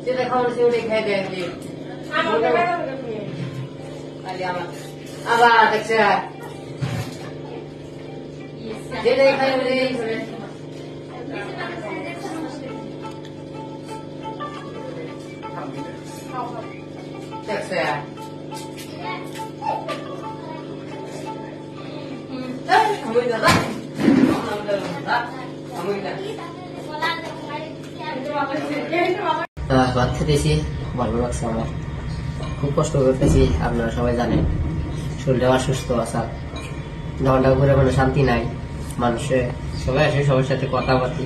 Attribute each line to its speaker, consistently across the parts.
Speaker 1: সেটা খাওয়ানো সে ওটাই খেয়ে দেয় আবার দেখছে যেটাই খাই দেখছে ভাত খেতেছি ভালো লাগছে আমার খুব কষ্ট করতেছি আপনারা সবাই জানেন শরীরটা অসুস্থ আছে ঘন্টা ঘুরে কোনো শান্তি নাই মানুষে সবাই আসে সবার সাথে কথা বাতি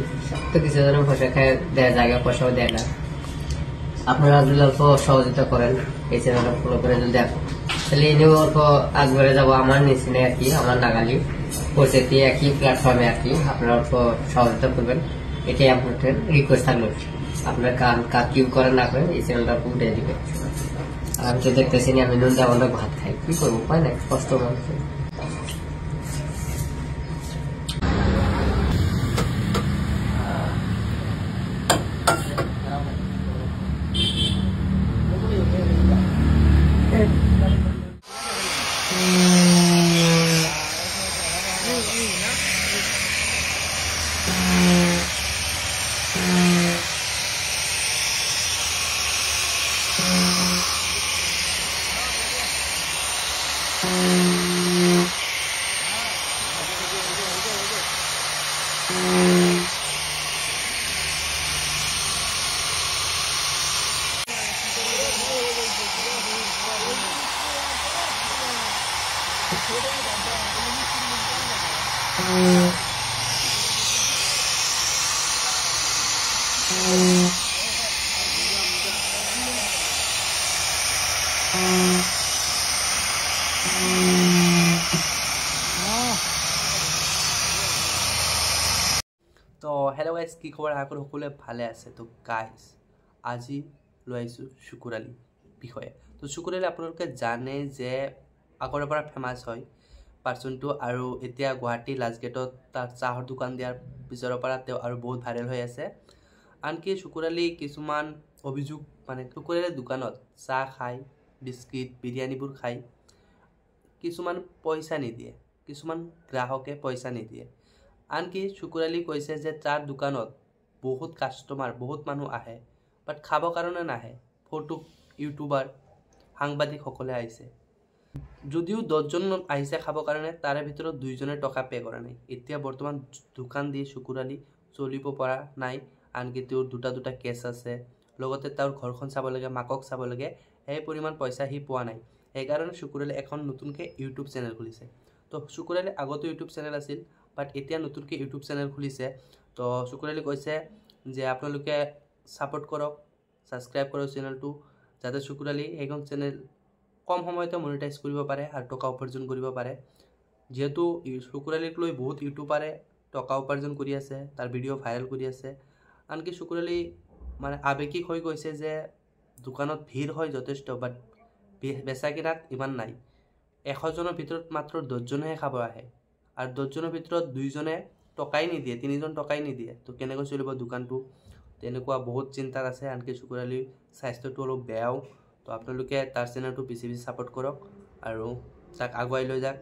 Speaker 1: তো কিছু জন পয়সা খায় দেয় জায়গা পয়সাও দেয় না আপনারা যদি অল্প সহযোগিতা করেন এই চ্যানেলটা ফলো করে যদি দেখো তাহলে এই নিয়েও অল্প আগবাড়ে যাবো আমার নিচে আর কি আমার নাগালি পরিস্থিতি একই প্ল্যাটফর্মে আর কি আপনারা অল্প সহযোগিতা করবেন এটাই আপনাদের রিকোয়েস্ট থাকলো আপনার কাজ কি করেন না করেন এই চ্যানেলটা উঠে দিবেন আমি তো দেখতেছি আমি নুন দেওয়া অনেক ভাত খাই কি করবো উপায় নাই কষ্ট মানুষের
Speaker 2: তো হেল্ল' গাইজ কি খবৰ আশা কৰোঁ সকলোৱে ভালে আছে তো গাইজ আজি লৈ আহিছোঁ শুকুৰ আলী বিষয়ে তো শুকুৰ আলী আপোনালোকে জানে যে আগৰে পৰা ফেমাছ হয় পাৰ্চনটো আৰু এতিয়া গুৱাহাটী লাষ্ট গেটত তাৰ চাহৰ দোকান দিয়াৰ পিছৰ পৰা তেওঁ আৰু বহুত ভাইৰেল হৈ আছে আনকি শুকুৰ আলী কিছুমান অভিযোগ মানে শুকুৰ আলীৰ দোকানত চাহ খায় বিস্কিট বিৰিয়ানীবোৰ খায় কিছুমান পইচা নিদিয়ে কিছুমান গ্ৰাহকে পইচা নিদিয়ে আনকি শুকুৰ আলী কৈছে যে তাৰ দোকানত বহুত কাষ্টমাৰ বহুত মানুহ আহে বাট খাবৰ কাৰণে নাহে ফটো ইউটিউবাৰ সাংবাদিকসকলে আহিছে যদিও 10জন আহিছে খাবৰ কাৰণে তাৰে ভিতৰত 2জনে টকা পে কৰা নাই এতিয়া বৰ্তমান দোকান দি শুকুৰ আলী চলিব পৰা নাই আনকি তেওঁৰ দুটা কেছ আছে লগতে তেওঁৰ ঘৰখন চাব লাগে মাকক চাব লাগে এই পৰিমাণ পইচা হি পোৱা নাই সেইকাৰণে শুকুৰ আলী এখন নতুনকৈ ইউটিউব চেনেল খুলিছে তো শুকুৰ আলী আগতো ইউটিউব চেনেল আছিল বাট এতিয়া নতুনকৈ ইউটিউব চেনেল খুলিছে তো শুকুৰ আলী কৈছে যে আপোনালোকে ছাপোৰ্ট কৰক ছাবস্ক্ৰাইব কৰক চেনেলটো যাতে শুকুৰ আলী এইখন চেনেল কম সময়তে মনিটাইজ কৰিব পাৰে আৰু টকা উপাৰ্জন কৰিব পাৰে যেহেতু শুকুৰ আলীক লৈ বহুত ইউটিউবাৰে টকা উপাৰ্জন কৰি আছে তাৰ ভিডিঅ' ভাইৰেল কৰি আছে আনকি শুকুৰ আলী মানে আৱেগিক হৈ গৈছে যে দোকানত ভিৰ হয় যথেষ্ট বাট বেচা কিনাত ইমান নাই 100জনৰ ভিতৰত মাত্ৰ 10জনেহে খাব আহে আৰু 10জনৰ ভিতৰত 2জনে টকাই নিদিয়ে 3জন টকাই নিদিয়ে তো কেনেকৈ চলিব দোকানটো তেনেকুৱা বহুত চিন্তাত আছে আনকি শুকুৰ আলীৰ স্বাস্থ্যটো অলপ বেয়াও তো আপোনালোকে তাৰ চেনেলটো বেছি ছাপোৰ্ট কৰক আৰু তাক আগুৱাই লৈ যাওক